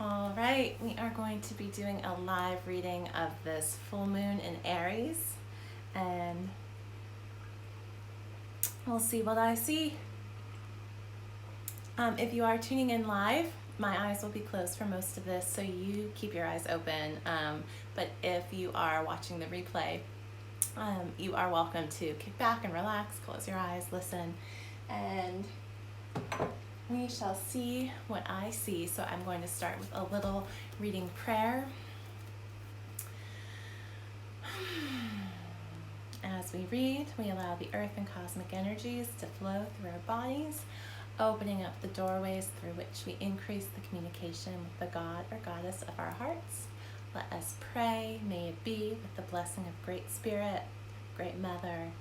All right, we are going to be doing a live reading of this full moon in Aries, and we'll see what I see. If you are tuning in live, my eyes will be closed for most of this, so you keep your eyes open. But if you are watching the replay, you are welcome to kick back and relax, close your eyes, listen, and we shall see what I see. So I'm going to start with a little reading prayer. As we read, we allow the earth and cosmic energies to flow through our bodies, opening up the doorways through which we increase the communication with the God or Goddess of our hearts. Let us pray. May it be with the blessing of Great Spirit, Great Mother,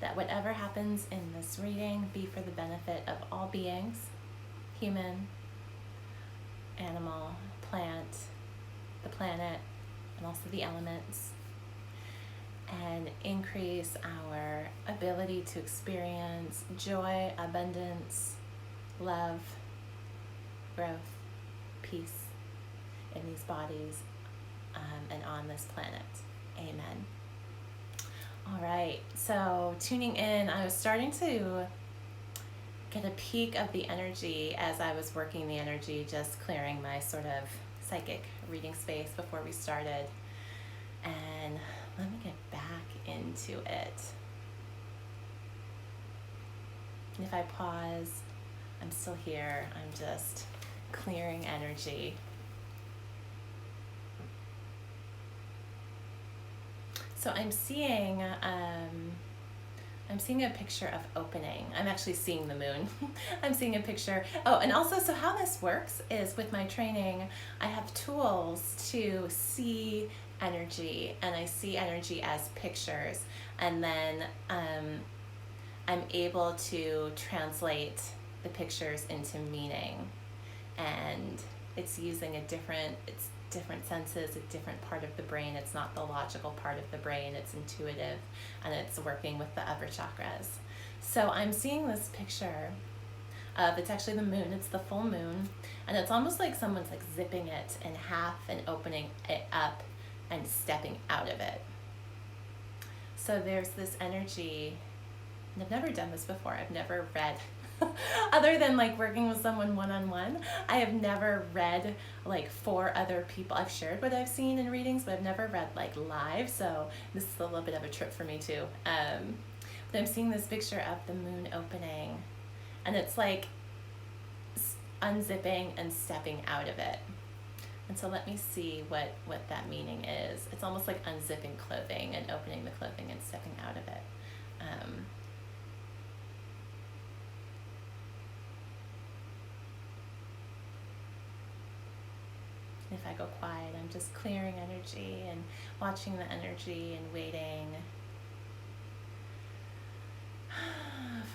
that whatever happens in this reading be for the benefit of all beings, human, animal, plant, the planet, and also the elements, and increase our ability to experience joy, abundance, love, growth, peace in these bodies and on this planet. Amen. All right, so tuning in, I was starting to get a peek of the energy as I was working the energy, just clearing my sort of psychic reading space before we started. And let me get back into it. And if I pause, I'm still here. I'm just clearing energy. So I'm seeing a picture of opening. I'm actually seeing the moon. I'm seeing a picture. Oh, and also, so how this works is with my training, I have tools to see energy, and I see energy as pictures, and then I'm able to translate the pictures into meaning, and it's using different senses, a different part of the brain. It's not the logical part of the brain, it's intuitive, and it's working with the upper chakras. So I'm seeing this picture of, it's actually the moon, it's the full moon, and it's almost like someone's like zipping it in half and opening it up and stepping out of it. So there's this energy, and I've never done this before, I've never read other than like working with someone one-on-one, I have never read like for other people. I've shared what I've seen in readings, but I've never read like live, so this is a little bit of a trip for me too. But I'm seeing this picture of the moon opening, and it's like unzipping and stepping out of it. And so let me see what that meaning is. It's almost like unzipping clothing and opening the clothing and stepping out of it. If I go quiet, I'm just clearing energy and watching the energy and waiting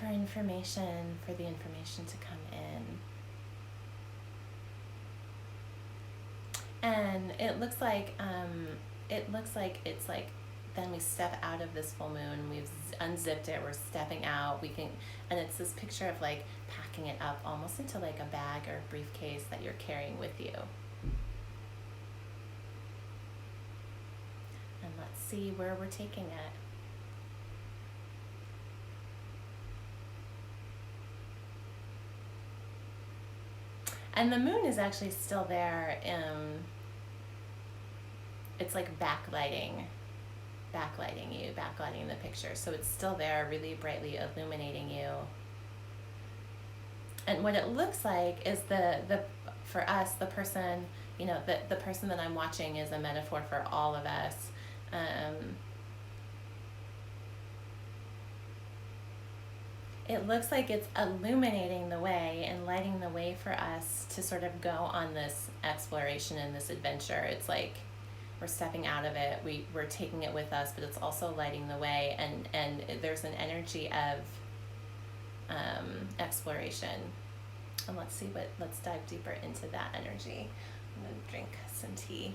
for information, for the information to come in. And it looks like it's like then we step out of this full moon, we've unzipped it, we're stepping out, and it's this picture of like packing it up almost into like a bag or a briefcase that you're carrying with you. And let's see where we're taking it. And the moon is actually still there. It's like backlighting the picture. So it's still there, really brightly illuminating you. And what it looks like is for us, the person, the person that I'm watching is a metaphor for all of us. It looks like it's illuminating the way and lighting the way for us to sort of go on this exploration and this adventure. It's like we're stepping out of it, we're taking it with us, but it's also lighting the way, and there's an energy of exploration. And let's dive deeper into that energy. I'm gonna drink some tea.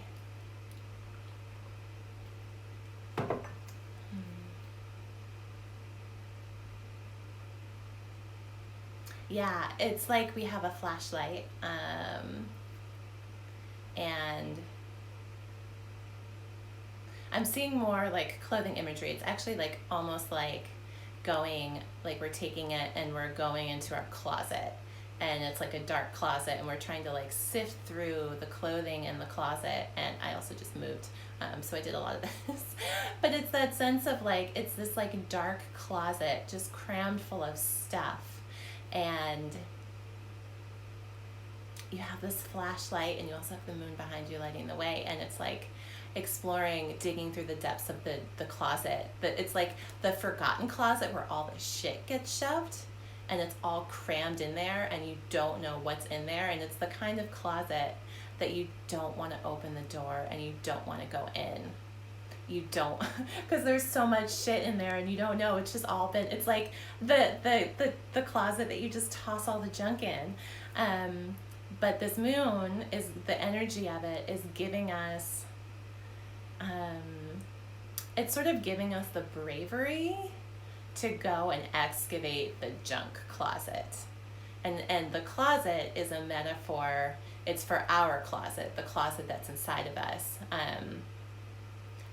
Yeah, it's like we have a flashlight, And I'm seeing more like clothing imagery. It's actually like almost like going, like we're taking it and we're going into our closet, and it's like a dark closet, and we're trying to like sift through the clothing in the closet. And I also just moved, so I did a lot of this. But it's that sense of like, it's this like dark closet just crammed full of stuff, and you have this flashlight, and you also have the moon behind you lighting the way, and it's like exploring, digging through the depths of the closet. But it's like the forgotten closet where all the shit gets shoved, and it's all crammed in there, and you don't know what's in there. And it's the kind of closet that you don't want to open the door, and you don't want to go in. You don't, because there's so much shit in there, and you don't know. It's just all been, it's like the closet that you just toss all the junk in. But this moon, is the energy of it is giving us, it's sort of giving us the bravery to go and excavate the junk closet. And the closet is a metaphor. It's for our closet, the closet that's inside of us,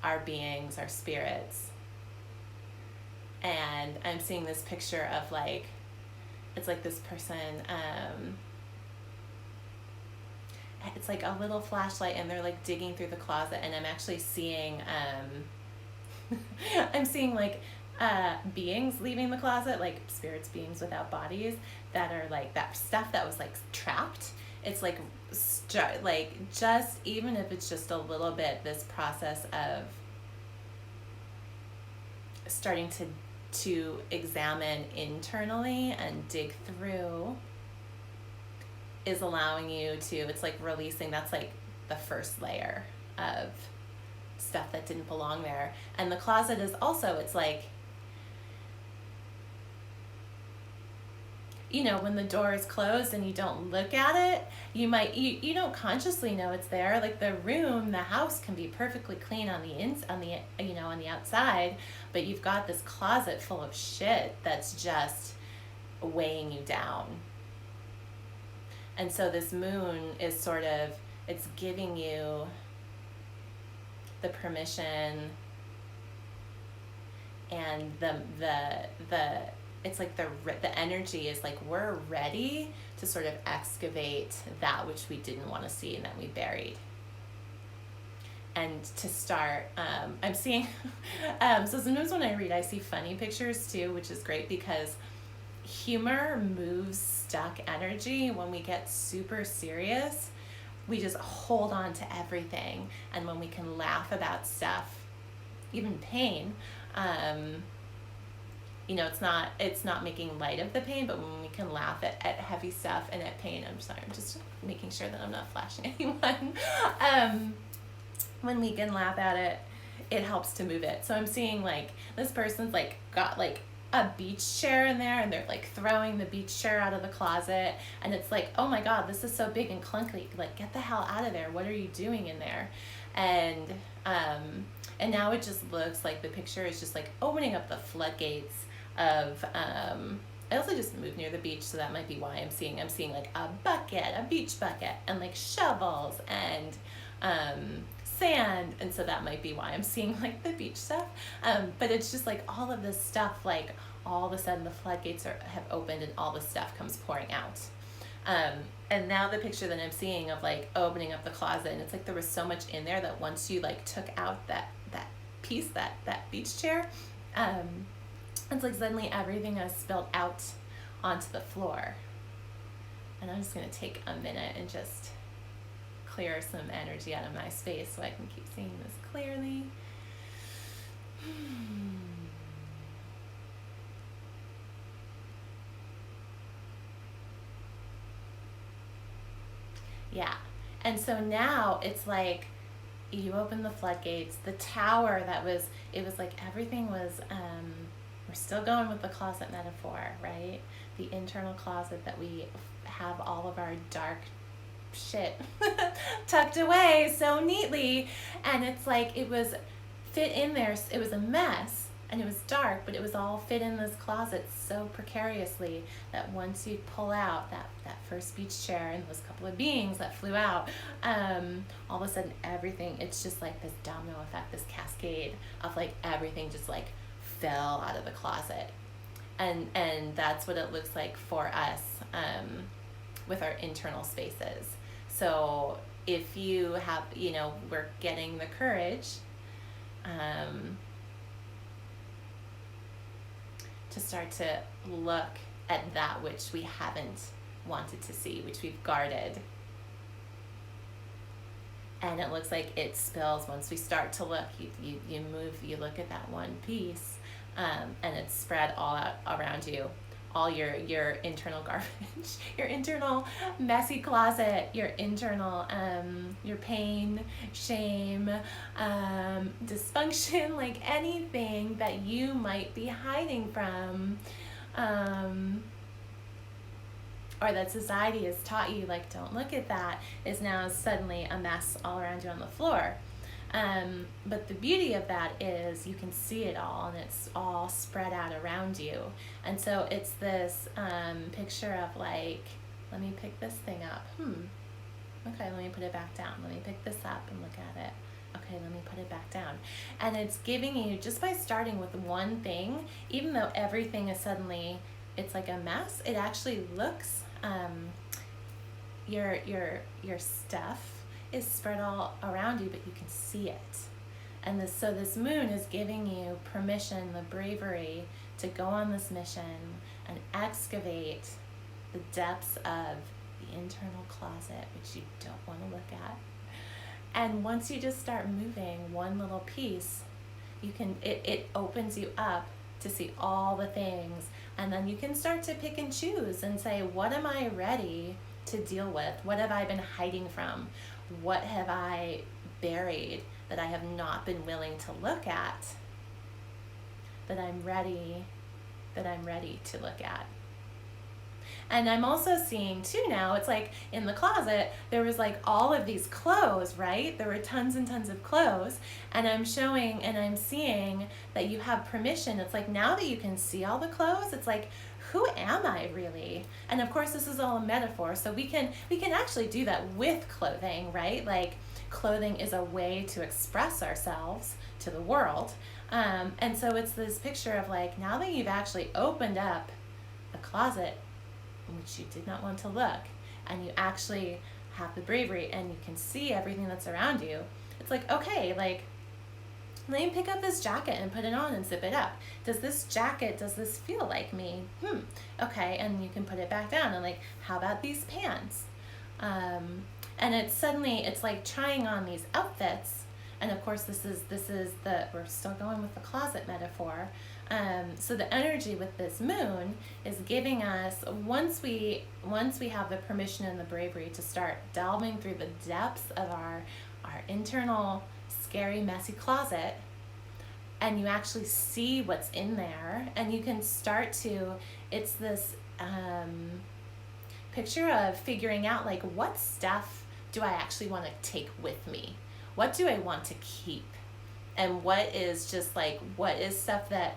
our beings, our spirits. And I'm seeing this picture of like, it's like this person, it's like a little flashlight, and they're like digging through the closet, and I'm actually seeing I'm seeing like beings leaving the closet, like spirits, beings without bodies, that are like that stuff that was like trapped. It's like like just, even if it's just a little bit, this process of starting to examine internally and dig through is allowing you to, it's like releasing. That's like the first layer of stuff that didn't belong there. And the closet is also, it's like, you know, when the door is closed and you don't look at it, you might, you don't consciously know it's there. Like the room, the house can be perfectly clean on the you know, on the outside, but you've got this closet full of shit that's just weighing you down. And so this moon is sort of, it's giving you the permission and the it's like the energy is like, we're ready to sort of excavate that which we didn't want to see and that we buried. And to start, I'm seeing, so sometimes when I read, I see funny pictures too, which is great because humor moves stuck energy. When we get super serious, we just hold on to everything. And when we can laugh about stuff, even pain, you know, it's not making light of the pain, but when we can laugh at heavy stuff and at pain, I'm sorry, I'm just making sure that I'm not flashing anyone. When we can laugh at it, it helps to move it. So I'm seeing like this person's like got like a beach chair in there, and they're like throwing the beach chair out of the closet, and it's like, oh my god, this is so big and clunky, like get the hell out of there, what are you doing in there? And now it just looks like the picture is just like opening up the floodgates of I also just moved near the beach, so that might be why I'm seeing like a beach bucket, and like shovels and sand, and so that might be why I'm seeing like the beach stuff. But it's just like all of this stuff, like all of a sudden the floodgates have opened and all this stuff comes pouring out. And now the picture that I'm seeing of like opening up the closet, and it's like there was so much in there that once you like took out that piece, that beach chair, it's like suddenly everything has spilled out onto the floor. And I'm just gonna take a minute and just clear some energy out of my space so I can keep seeing this clearly. Yeah, and so now it's like you open the floodgates, the tower it was like everything was, we're still going with the closet metaphor, right? The internal closet that we have all of our dark shit tucked away so neatly, and it's like it was fit in there, it was a mess, and it was dark, but it was all fit in this closet so precariously that once you pull out that first beach chair and those couple of beings that flew out, all of a sudden everything, it's just like this domino effect, this cascade of like everything just like fell out of the closet. And that's what it looks like for us with our internal spaces. So if you have, we're getting the courage to start to look at that which we haven't wanted to see, which we've guarded. And it looks like it spills once we start to look. You move, you look at that one piece, and it's spread all out around you. All your internal garbage, your internal messy closet, your internal your pain, shame, dysfunction, like anything that you might be hiding from, or that society has taught you, like, don't look at that, is now suddenly a mess all around you on the floor. But the beauty of that is you can see it all, and it's all spread out around you. And so it's this picture of like, let me pick this thing up. Okay, let me put it back down. Let me pick this up and look at it. Okay, let me put it back down. And it's giving you, just by starting with one thing, even though everything is suddenly, it's like a mess, it actually looks, your stuff is spread all around you, but you can see it. And this moon is giving you permission, the bravery to go on this mission and excavate the depths of the internal closet, which you don't want to look at. And once you just start moving one little piece, it opens you up to see all the things. And then you can start to pick and choose and say, what am I ready to deal with? What have I been hiding from? What have I buried that I have not been willing to look at, that I'm ready to look at? And I'm also seeing too now, it's like in the closet, there was like all of these clothes, right? There were tons and tons of clothes. And I'm showing and I'm seeing that you have permission. It's like now that you can see all the clothes, it's like, who am I really? And of course, this is all a metaphor. So we can actually do that with clothing, right? Like clothing is a way to express ourselves to the world. And so it's this picture of like, now that you've actually opened up a closet in which you did not want to look, and you actually have the bravery and you can see everything that's around you, it's like, okay, like, let me pick up this jacket and put it on and zip it up. Does this feel like me? Okay, and you can put it back down. And like, how about these pants? And it's like trying on these outfits. And of course, we're still going with the closet metaphor. So the energy with this moon is giving us, once we have the permission and the bravery to start delving through the depths of our internal scary, messy closet, and you actually see what's in there, and you can start to, it's this picture of figuring out like, what stuff do I actually want to take with me? What do I want to keep? And what is just like, what is stuff that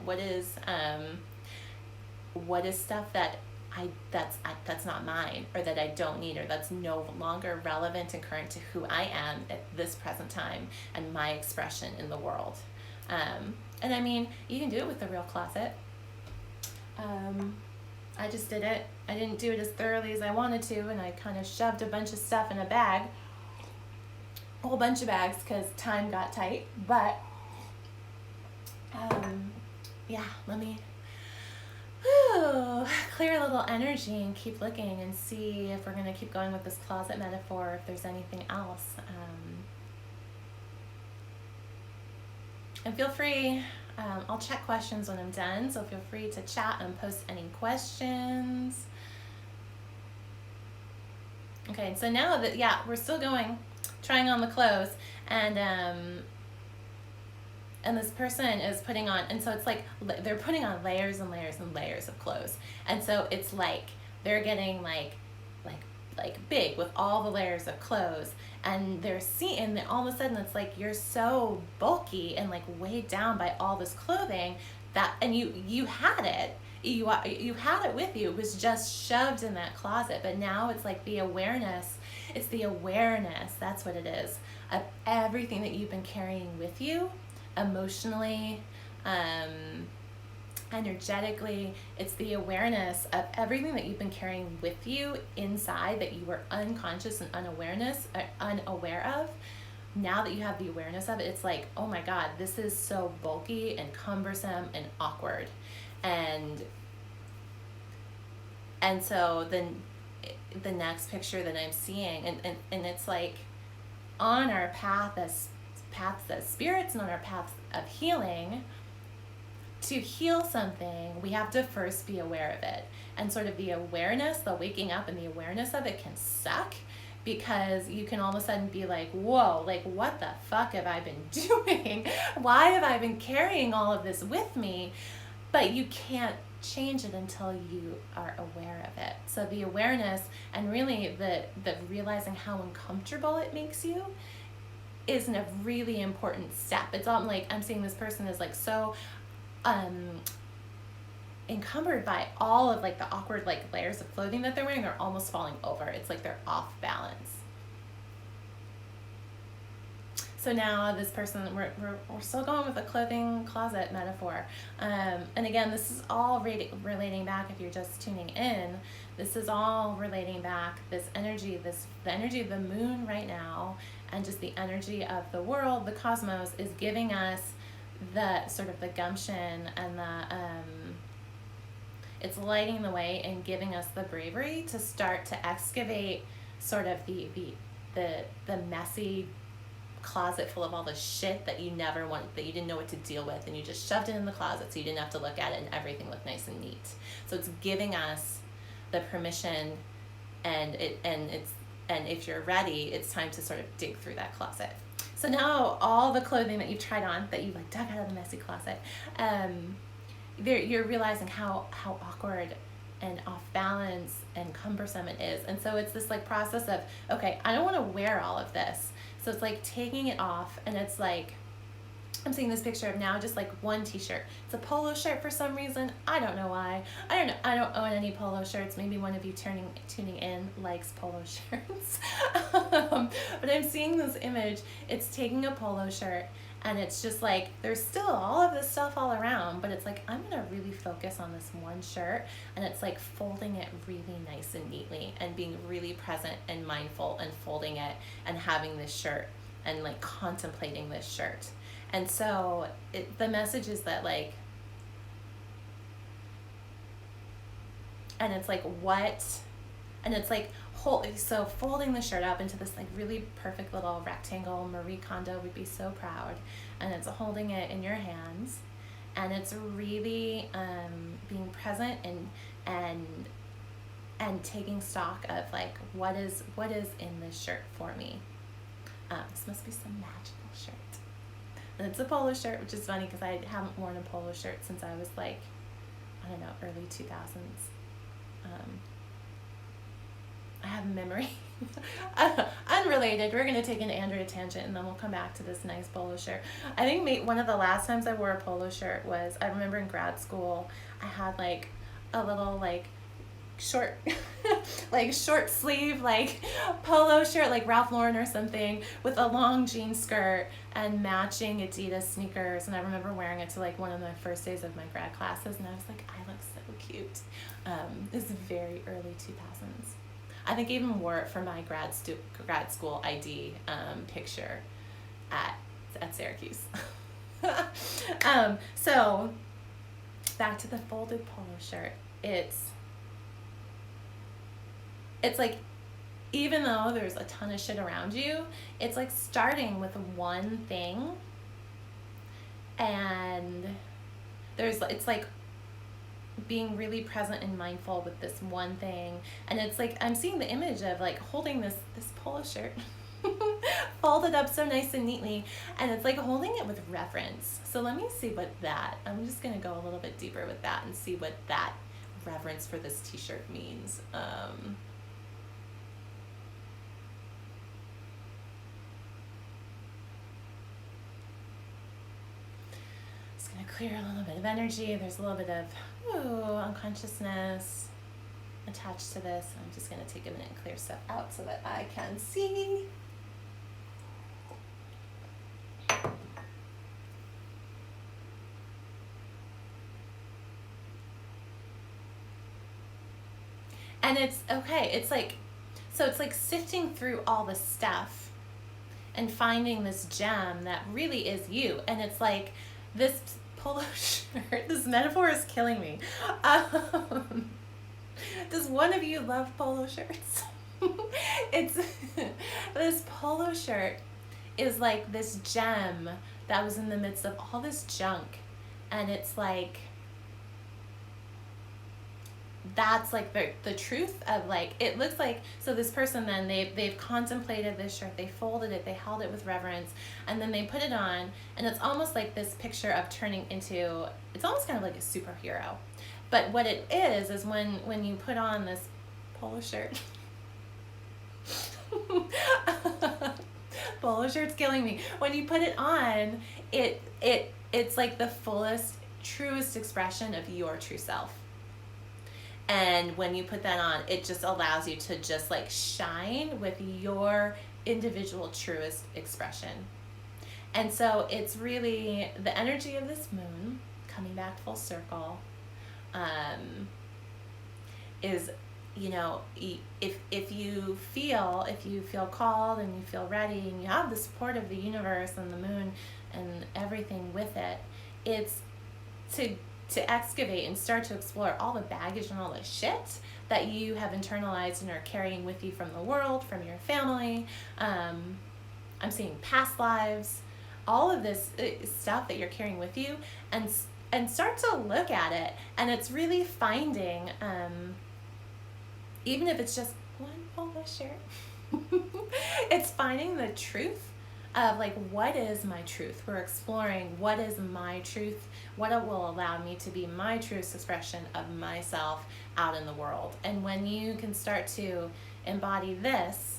that's not mine, or that I don't need, or that's no longer relevant and current to who I am at this present time and my expression in the world. And I mean, you can do it with the real closet. I just did it. I didn't do it as thoroughly as I wanted to, and I kind of shoved a bunch of stuff in a bag, a whole bunch of bags, because time got tight. But yeah, let me clear a little energy and keep looking and see if we're going to keep going with this closet metaphor, if there's anything else. And feel free, I'll check questions when I'm done, so feel free to chat and post any questions. Okay, so now that, yeah, we're still going, trying on the clothes, and this person is putting on, and so it's like they're putting on layers and layers and layers of clothes, and so it's like they're getting like big with all the layers of clothes, and they're seeing, and all of a sudden it's like you're so bulky and like weighed down by all this clothing that, and you had it. You had it with you. It was just shoved in that closet. But now it's like the awareness. It's the awareness. That's what it is, of everything that you've been carrying with you, emotionally, energetically. It's the awareness of everything that you've been carrying with you inside that you were unconscious and unaware of. Now that you have the awareness of it, it's like, oh my God, this is so bulky and cumbersome and awkward. And so then the next picture that I'm seeing, and it's like, on our paths as spirits and on our paths of healing, to heal something, we have to first be aware of it. And sort of the awareness, the waking up and the awareness of it can suck, because you can all of a sudden be like, whoa, like what the fuck have I been doing? Why have I been carrying all of this with me? But you can't change it until you are aware of it. So the awareness, and really the realizing how uncomfortable it makes you, is a really important step. It's all like, I'm seeing this person is like so encumbered by all of like the awkward like layers of clothing that they're wearing. They're almost falling over. It's like they're off balance. So now this person, we're still going with a clothing closet metaphor. And again, this is all relating back, if you're just tuning in, this is all relating back, this energy, the energy of the moon right now, and just the energy of the world, the cosmos, is giving us the sort of the gumption and it's lighting the way and giving us the bravery to start to excavate sort of the messy closet full of all the shit that you never want, that you didn't know what to deal with, and you just shoved it in the closet so you didn't have to look at it and everything looked nice and neat. So it's giving us the permission, and if you're ready, it's time to sort of dig through that closet. So now all the clothing that you tried on, that you like dug out of the messy closet, you're realizing how awkward and off balance and cumbersome it is. And so it's this like process of, okay, I don't want to wear all of this. So it's like taking it off, and it's like, I'm seeing this picture of now just like one t-shirt. It's a polo shirt for some reason. I don't know why. I don't own any polo shirts. Maybe one of you tuning in likes polo shirts. But I'm seeing this image. It's taking a polo shirt, and it's just like, there's still all of this stuff all around, but it's like, I'm gonna really focus on this one shirt, and it's like folding it really nice and neatly, and being really present and mindful, and folding it, and having this shirt, and like contemplating this shirt. And so the message is that like, and it's like what, and it's like, so folding the shirt up into this like really perfect little rectangle. Marie Kondo would be so proud. And it's holding it in your hands, and it's really being present and taking stock of like, what is in this shirt for me. This must be some magical shirt. And it's a polo shirt, which is funny because I haven't worn a polo shirt since I was like, I don't know, early 2000s. I have memory. Unrelated. We're going to take an Andrea tangent, and then we'll come back to this nice polo shirt. I think one of the last times I wore a polo shirt was, I remember in grad school, I had like a little like short like short sleeve like polo shirt, like Ralph Lauren or something, with a long jean skirt and matching Adidas sneakers. And I remember wearing it to like one of my first days of my grad classes, and I was like, I look so cute. This is very early 2000s. I think I even wore it for my grad school ID picture at Syracuse. So back to the folded polo shirt. It's like, even though there's a ton of shit around you, it's like starting with one thing, and it's like being really present and mindful with this one thing. And it's like, I'm seeing the image of like holding this polo shirt folded up so nice and neatly, and it's like holding it with reverence. So let me see what I'm just gonna go a little bit deeper with that and see what that reverence for this t-shirt means. clear a little bit of energy. There's a little bit of unconsciousness attached to this. I'm just going to take a minute and clear stuff out so that I can see. And it's okay. It's like, so it's like sifting through all the stuff and finding this gem that really is you. And it's like this polo shirt, this metaphor is killing me. Does one of you love polo shirts? It's this polo shirt is like this gem that was in the midst of all this junk. And it's like, that's like the truth of like, it looks like, so this person then they've contemplated this shirt, they folded it, they held it with reverence, and then they put it on, and it's almost like this picture of turning into, it's almost kind of like a superhero. But what it is when you put on this polo shirt, polo shirt's killing me. When you put it on, it's like the fullest, truest expression of your true self. And when you put that on, it just allows you to just like shine with your individual truest expression. And so it's really the energy of this moon coming back full circle, is, you know, if you feel called and you feel ready and you have the support of the universe and the moon and everything with it, it's to excavate and start to explore all the baggage and all the shit that you have internalized and are carrying with you from the world, from your family. I'm seeing past lives, all of this stuff that you're carrying with you, and start to look at it. And it's really finding, even if it's just one polo shirt, it's finding the truth of like, what is my truth? We're exploring what is my truth, what it will allow me to be my truest expression of myself out in the world. And when you can start to embody this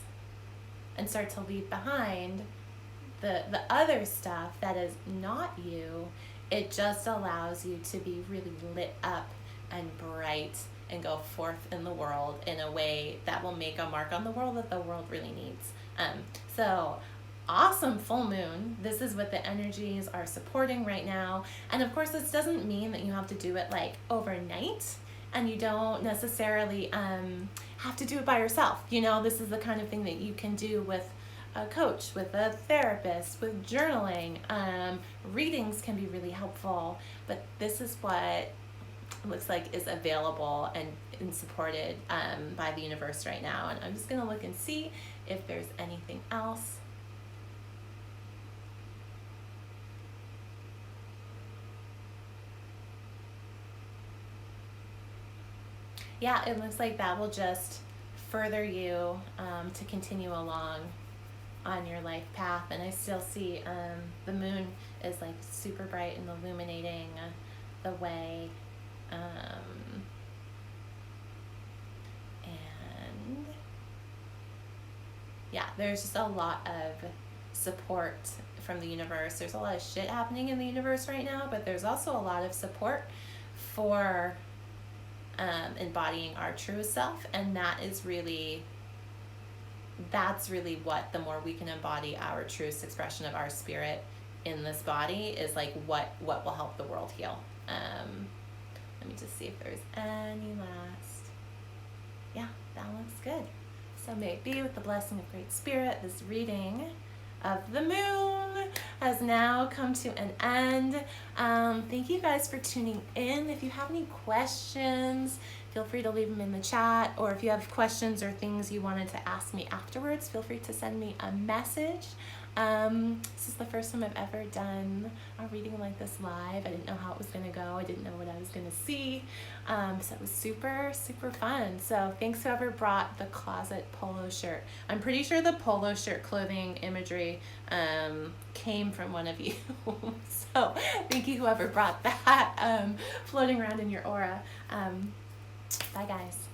and start to leave behind the other stuff that is not you, it just allows you to be really lit up and bright and go forth in the world in a way that will make a mark on the world that the world really needs. So awesome full moon. This is what the energies are supporting right now. And of course, this doesn't mean that you have to do it like overnight, and you don't necessarily have to do it by yourself. You know, this is the kind of thing that you can do with a coach, with a therapist, with journaling. Readings can be really helpful, but this is what looks like is available and supported by the universe right now. And I'm just gonna look and see if there's anything else. Yeah, it looks like that will just further you to continue along on your life path. And I still see the moon is like super bright and illuminating the way. And yeah, there's just a lot of support from the universe. There's a lot of shit happening in the universe right now, but there's also a lot of support for embodying our truest self. And that's really what, the more we can embody our truest expression of our spirit in this body, is like what will help the world heal. Let me just see if there's any last. Yeah, that looks good. So may it be with the blessing of Great Spirit, this reading of the moon has now come to an end. Thank you guys for tuning in. If you have any questions, feel free to leave them in the chat, or if you have questions or things you wanted to ask me afterwards, feel free to send me a message. This is the first time I've ever done a reading like this live. I didn't know how it was going to go. I didn't know what I was going to see. So it was super, super fun. So thanks whoever brought the closet polo shirt. I'm pretty sure the polo shirt clothing imagery came from one of you. So thank you whoever brought that floating around in your aura. Bye guys.